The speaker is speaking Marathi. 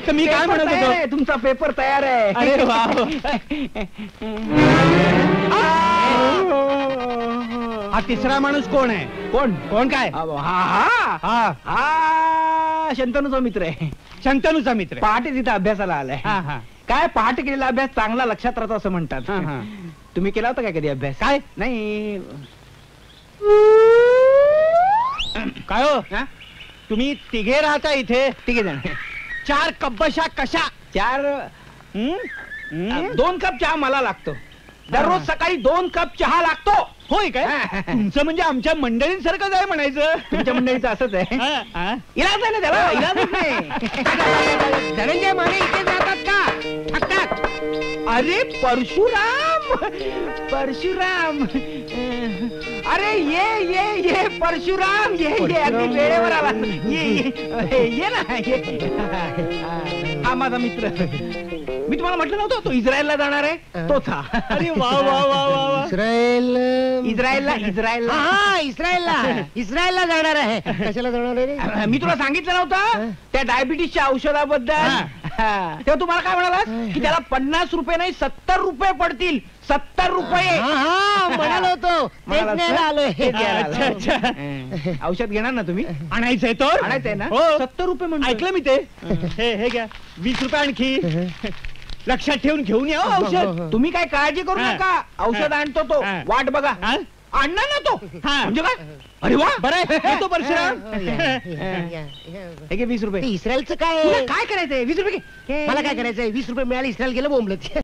तर मी काय म्हणत होतो, तुमचा पेपर तयार आहे. अरे वा. हा तिसरा माणूस कोण आहे? कोण कोण काय? हा हा हा हा शंतनूचा मित्र आहे. शंतनूचा मित्र आहे. पहाटे तिथे अभ्यासाला आलाय. हा हा काय पहाटे केलेला अभ्यास चांगला लक्षात राहतो असं म्हणतात. हा, हा. तुम्ही केला होता काय कधी अभ्यास? काय नाही. काय हो? हा? तुम्ही तिघे राहता इथे? ठीक आहे जण. 4 कब्बशा कशा? 4 हं? 2 कप चहा मला लागतो. दररोज सकाळी 2 कप चहा लागतो. होय काय? हा. तुमचं म्हणजे आमच्या मंडळींसारखंच आहे म्हणायचं. तुमच्या मंडळीचं असंच आहे. हा, हा. इलाज आहे ना त्याला, इलाजच नाही. धनंजय माने इथे जातात का? थकतात. अरे परशुराम, परशुराम. अरे ये परशुराम, ये अगदी वेळेवर आला. ये ना, ये. हा माझा मित्र. मी तुम्हाला म्हटलं नव्हतं तो इस्रायलला जाणार आहे, तोच हा. अरे वा वा वा वा वा. इस्रायलला हा इस्रायलला जाणार आहे. कशाला जाणार आहे? मी तुला सांगितलं नव्हतं त्या डायबिटीसच्या औषधाबद्दल. तेव्हा तुम्हाला काय म्हणाला की त्याला 50 रुपये नाही 70 रुपये पडतील. 70 रुपये म्हणालो होतो. तेच न्यायला आलोय. अच्छा, अच्छा. औषध घेणार ना तुम्ही? आणायचंय तर? आणायचंय ना? हो. 70 रुपये म्हणतो. ऐकलं मी ते. हे घ्या 20 रुपये आणखी. लक्षात ठेवून घेऊन या हो औषध. तुम्ही काय काळजी करू हा. नका. औषध आणतो तो. हा. वाट बघा. हा? आणणार ना तो. हा. म्हणजे काय? अरे वा, बरं आहे. येतो परशुराम. हे घे 20 रुपये. इस्रायलचं काय तुला आहे? काय करायचंय? 20 रुपये घे. मला काय करायचंय? 20 रुपये मिळाले, इस्रायल गेलं बोंबलत.